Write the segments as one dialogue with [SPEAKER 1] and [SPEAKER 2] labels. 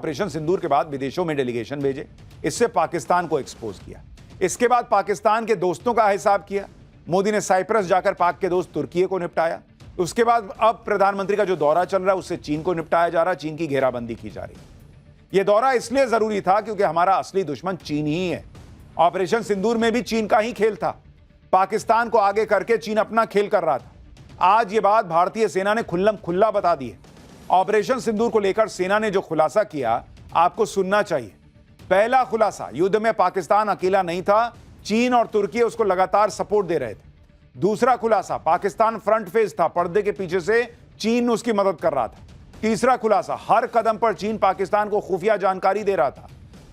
[SPEAKER 1] Operation सिंदूर के बाद विदेशों में डेलीगेशन भेजे, इससे पाकिस्तान को एक्सपोज किया। इसके बाद पाकिस्तान के दोस्तों का हिसाब किया। मोदी ने साइप्रस जाकर पाक के दोस्त तुर्की को निपटाया। उसके बाद अब प्रधानमंत्री का जो दौरा चल रहा है उससे चीन को निपटाया जा रहा है, चीन की घेराबंदी की जा रही है। यह दौरा इसलिए जरूरी था क्योंकि हमारा असली दुश्मन चीन ही है। ऑपरेशन सिंदूर में भी चीन का ही खेल था। पाकिस्तान को आगे करके चीन अपना खेल कर रहा था। आज ये बात भारतीय सेना ने खुल्लम खुल्ला बता दी है। ऑपरेशन सिंदूर को लेकर सेना ने जो खुलासा किया आपको सुनना चाहिए। पहला खुलासा, युद्ध में पाकिस्तान अकेला नहीं था, चीन और तुर्की उसको लगातार सपोर्ट दे रहे थे। दूसरा खुलासा, पाकिस्तान फ्रंट फेस था, पर्दे के पीछे से चीन उसकी मदद कर रहा था। तीसरा खुलासा, हर कदम पर चीन पाकिस्तान को खुफिया जानकारी दे रहा था।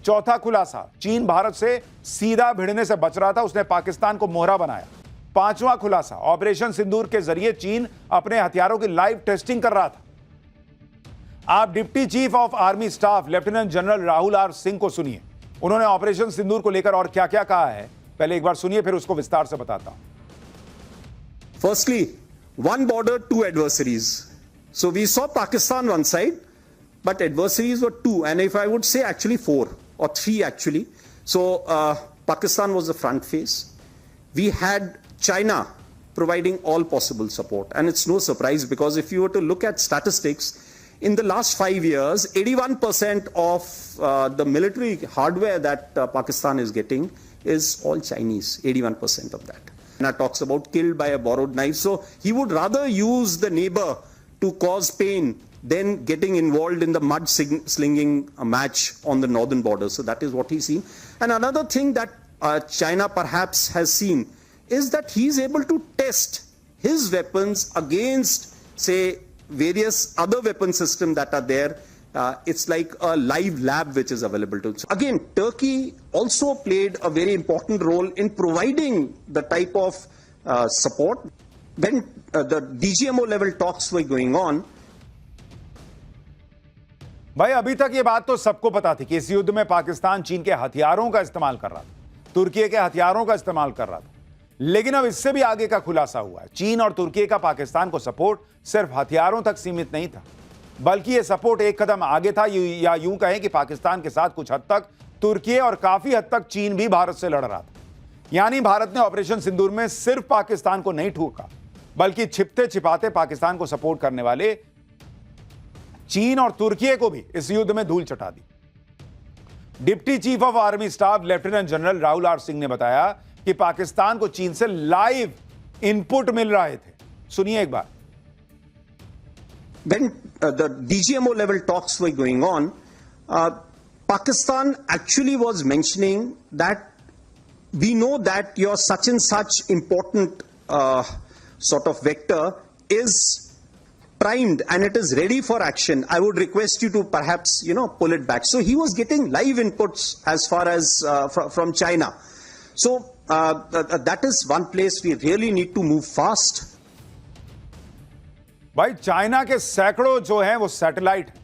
[SPEAKER 1] चौथा खुलासा, चीन भारत से सीधा भिड़ने से बच रहा था, उसने पाकिस्तान को मोहरा बनाया। पांचवा खुलासा, ऑपरेशन सिंदूर के जरिए चीन अपने हथियारों की लाइव टेस्टिंग कर रहा था। आप deputy chief of army staff lieutenant general Rahul R Singh को सुनिए। उन्होंने ऑपरेशन सिंदूर को लेकर और क्या क्या कहा है, पहले एक बार सुनिए, फिर उसको विस्तार से बताता हूं।
[SPEAKER 2] Firstly, one border, two adversaries. So we saw Pakistan one side, but adversaries were two, and if I would say actually four or three actually. So Pakistan was the front face. We had China providing all possible support, and it's no surprise because if you were to look at statistics, in the last 5 years, 81% of the military hardware that Pakistan is getting is all Chinese, 81% of that. And talks about killed by a borrowed knife. So he would rather use the neighbor to cause pain than getting involved in the mud slinging match on the northern border. So that is what he's seen. And another thing that China perhaps has seen is that he's able to test his weapons against, say, various other weapon systems that are there. It's like a live lab which is available to it. So again, Turkey also played a very important role in providing the type of support. When the DGMO level talks were going on.
[SPEAKER 1] भाई अभी तक ये बात तो सबको पता थी कि इस युद्ध में पाकिस्तान चीन के हथियारों का इस्तेमाल कर रहा था, तुर्की के हथियारों का इस्तेमाल कर रहा था। लेकिन अब इससे भी आगे का खुलासा हुआ है। चीन और तुर्की का पाकिस्तान को सपोर्ट सिर्फ हथियारों तक सीमित नहीं था, बल्कि यह सपोर्ट एक कदम आगे था, या यूं कहें कि पाकिस्तान के साथ कुछ हद तक तुर्की और काफी हद तक चीन भी भारत से लड़ रहा था। यानी भारत ने ऑपरेशन सिंदूर में सिर्फ पाकिस्तान को नहीं ठोका, बल्कि छिपते छिपाते पाकिस्तान को सपोर्ट करने वाले चीन और तुर्की को भी इस युद्ध में धूल चटा दी। Deputy chief of army staff lieutenant general Rahul R Singh ने बताया कि पाकिस्तान को चीन से लाइव इनपुट मिल रहे थे। सुनिए एक बार।
[SPEAKER 2] When the DGMO level talks were going on, Pakistan actually was mentioning that we know that your such and such important sort of vector is primed and it is ready for action. I would request you to perhaps, pull it back. So he was getting live inputs as far as from China. So that is one place we really need to move fast.
[SPEAKER 1] भाई China के सैकड़ों जो हैं वो satellite हैं,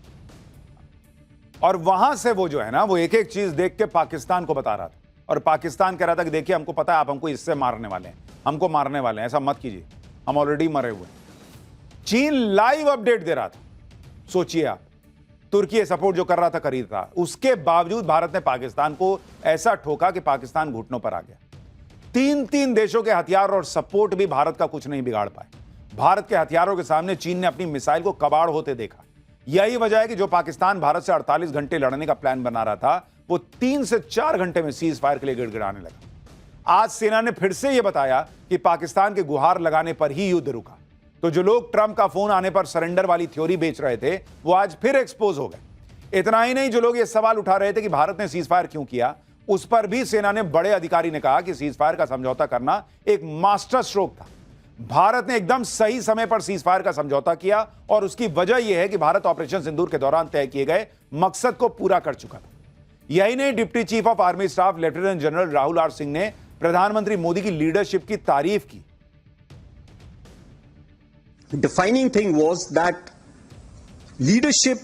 [SPEAKER 1] और वहां से वो जो है ना वो एक एक चीज देख के पाकिस्तान को बता रहा था, और पाकिस्तान कह रहा था कि देखिए हमको पता है आप हमको इससे मारने वाले हैं, हमको मारने वाले हैं, ऐसा मत कीजिए, हम ऑलरेडी मरे हुए हैं। चीन लाइव अपडेट दे रहा था। सोचिए आप, तुर्की सपोर्ट जो कर रहा था कर रहा, उसके बावजूद भारत ने पाकिस्तान को ऐसा ठोका कि पाकिस्तान घुटनों पर आ गया। तीन देशों के हथियार और सपोर्ट भी भारत का कुछ नहीं बिगाड़ पाए। भारत के हथियारों के सामने चीन ने अपनी मिसाइल को कबाड़ होते देखा। यही वजह है कि जो पाकिस्तान भारत से 48 घंटे लड़ने का प्लान बना रहा था वो 3 से 4 घंटे में सीज फायर के लिए गिड़गिड़ाने लगा। आज सेना ने फिर से यह बताया कि पाकिस्तान के गुहार लगाने पर ही युद्ध रुका। तो जो लोग ट्रंप का फोन आने पर सरेंडर वाली थ्योरी बेच रहे थे वो आज फिर एक्सपोज हो गए। इतना ही नहीं, जो लोग ये सवाल उठा रहे थे कि भारत ने सीज फायर क्यों किया, उस पर भी सेना ने बड़े अधिकारी ने कहा कि सीज फायर का समझौता करना एक मास्टर स्ट्रोक था। भारत ने एकदम सही समय पर सीज फायर का समझौता किया, और उसकी वजह यह है कि भारत ऑपरेशन सिंदूर के दौरान तय किए गए मकसद को पूरा कर चुका था। यही नहीं, deputy chief of army staff lieutenant general Rahul R Singh ने प्रधानमंत्री मोदी की लीडरशिप की तारीफ की।
[SPEAKER 2] Defining thing was that leadership,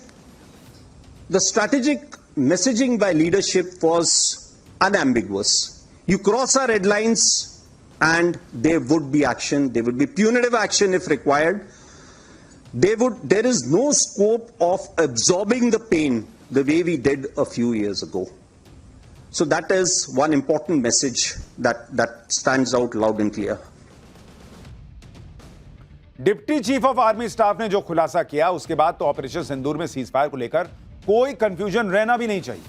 [SPEAKER 2] the strategic messaging by leadership was unambiguous. You cross our red lines and there would be action, there would be punitive action if required. There is no scope of absorbing the pain the way we did a few years ago. So that is one important message that stands out loud and clear.
[SPEAKER 1] Deputy chief of army staff ने जो खुलासा किया उसके बाद तो operation सिंदूर में ceasefire को लेकर कोई कंफ्यूजन रहना भी नहीं चाहिए।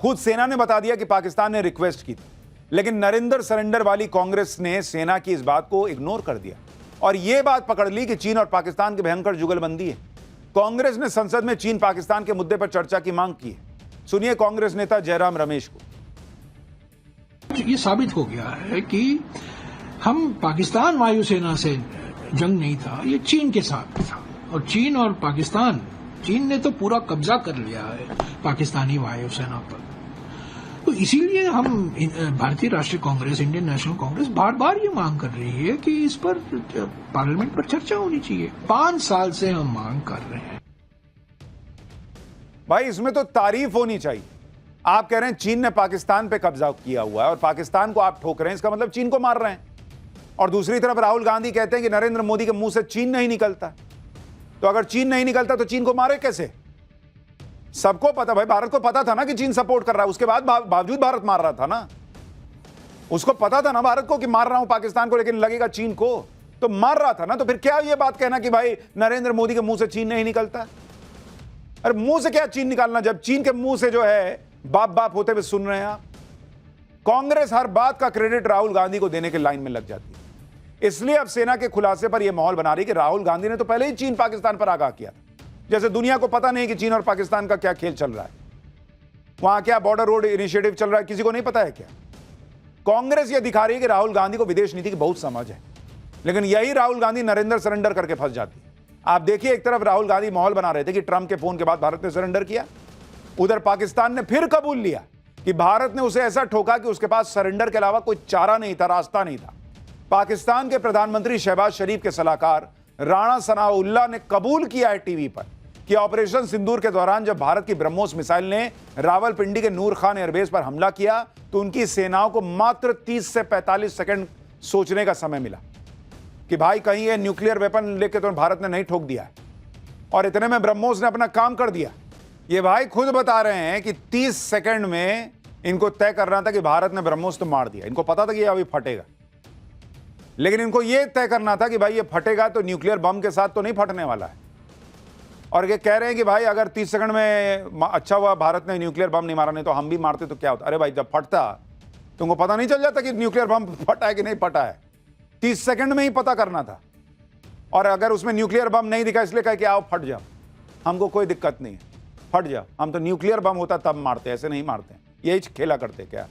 [SPEAKER 1] खुद सेना ने बता दिया कि पाकिस्तान ने रिक्वेस्ट की थी, लेकिन नरेंद्र सरेंडर वाली कांग्रेस ने सेना की इस बात को इग्नोर कर दिया और यह बात पकड़ ली कि चीन और पाकिस्तान की भयंकर जुगलबंदी है। कांग्रेस ने संसद में चीन पाकिस्तान के मुद्दे पर चर्चा की मांग की है। सुनिए कांग्रेस नेता जयराम रमेश को।
[SPEAKER 3] ये साबित हो गया है कि हम पाकिस्तान वायुसेना से जंग नहीं था, ये चीन के साथ था और चीन और पाकिस्तान, चीन ने तो पूरा कब्जा कर लिया है पाकिस्तानी वायुसेना पर। तो इसीलिए हम भारतीय राष्ट्रीय कांग्रेस, इंडियन नेशनल कांग्रेस बार बार ये मांग कर रही है कि इस पर पार्लियामेंट पर चर्चा होनी चाहिए। 5 साल से हम मांग कर रहे हैं।
[SPEAKER 1] भाई इसमें तो तारीफ होनी चाहिए। आप कह रहे हैं चीन ने पाकिस्तान पे कब्जा किया हुआ है और पाकिस्तान को आप ठोक रहे हैं, इसका मतलब चीन को मार रहे हैं। और दूसरी तरफ राहुल गांधी कहते हैं कि नरेंद्र मोदी के मुंह से चीन नहीं निकलता। तो अगर चीन नहीं निकलता तो चीन को मारे कैसे? सबको पता, भाई भारत को पता था ना कि चीन सपोर्ट कर रहा है, उसके बाद बावजूद भारत मार रहा था ना। उसको पता था ना भारत को कि मार रहा हूं पाकिस्तान को, लेकिन लगेगा चीन को, तो मार रहा था ना। तो फिर क्या ये बात कहना कि भाई नरेंद्र मोदी के मुंह से चीन नहीं निकलता? अरे मुंह से क्या चीन निकालना, जब चीन के मुंह से जो है बाप बाप होते हुए सुन रहे हैं आप। कांग्रेस हर बात का क्रेडिट राहुल गांधी को देने के लाइन में लग जाती है। इसलिए अब सेना के खुलासे पर यह माहौल बना रही कि राहुल गांधी ने तो पहले ही चीन पाकिस्तान पर आगाह किया, जैसे दुनिया को पता नहीं कि चीन और पाकिस्तान का क्या खेल चल रहा है, वहां क्या बॉर्डर रोड इनिशिएटिव चल रहा है, किसी को नहीं पता है क्या? कांग्रेस यह दिखा रही है कि राहुल गांधी को विदेश नीति की बहुत समझ है, लेकिन यही राहुल गांधी नरेंद्र सरेंडर करके फंस जाती है। आप देखिए, एक तरफ राहुल गांधी माहौल बना रहे थे कि ट्रंप के फोन के बाद भारत ने सरेंडर किया, उधर पाकिस्तान ने फिर कबूल लिया कि भारत ने उसे ऐसा ठोका कि उसके पास सरेंडर के अलावा कोई चारा नहीं था, रास्ता नहीं था। पाकिस्तान के प्रधानमंत्री शहबाज शरीफ के सलाहकार राणा सनाउल्लाह ने कबूल किया है टीवी पर कि ऑपरेशन सिंदूर के दौरान जब भारत की ब्रह्मोस मिसाइल ने रावलपिंडी के नूर खान एयरबेस पर हमला किया तो उनकी सेनाओं को मात्र 30 से 45 सेकंड सोचने का समय मिला कि भाई कहीं ये न्यूक्लियर वेपन लेके तो भारत ने नहीं ठोक दिया है, और इतने में ब्रह्मोस ने अपना काम कर दिया। ये भाई खुद बता रहे हैं कि 30 सेकंड में इनको तय करना था कि भारत ने ब्रह्मोस तो मार दिया। इनको पता था कि ये अभी फटेगा, लेकिन इनको यह तय करना था कि भाई ये फटेगा तो न्यूक्लियर बम के साथ तो नहीं फटने वाला है। और ये कह रहे हैं कि भाई अगर 30 सेकंड में अच्छा हुआ भारत ने न्यूक्लियर बम नहीं मारा, नहीं तो हम भी मारते तो क्या होता। अरे भाई जब फटता तुमको पता नहीं चल जाता कि न्यूक्लियर बम फटा है कि नहीं फटा है? 30 सेकंड में ही पता करना था। और अगर उसमें न्यूक्लियर बम नहीं दिखा इसलिए कहा कि आओ फट जाओ, हमको कोई दिक्कत नहीं है, फट जाओ, हम तो न्यूक्लियर बम होता तब मारते, ऐसे नहीं मारते। यही खेला करते क्या?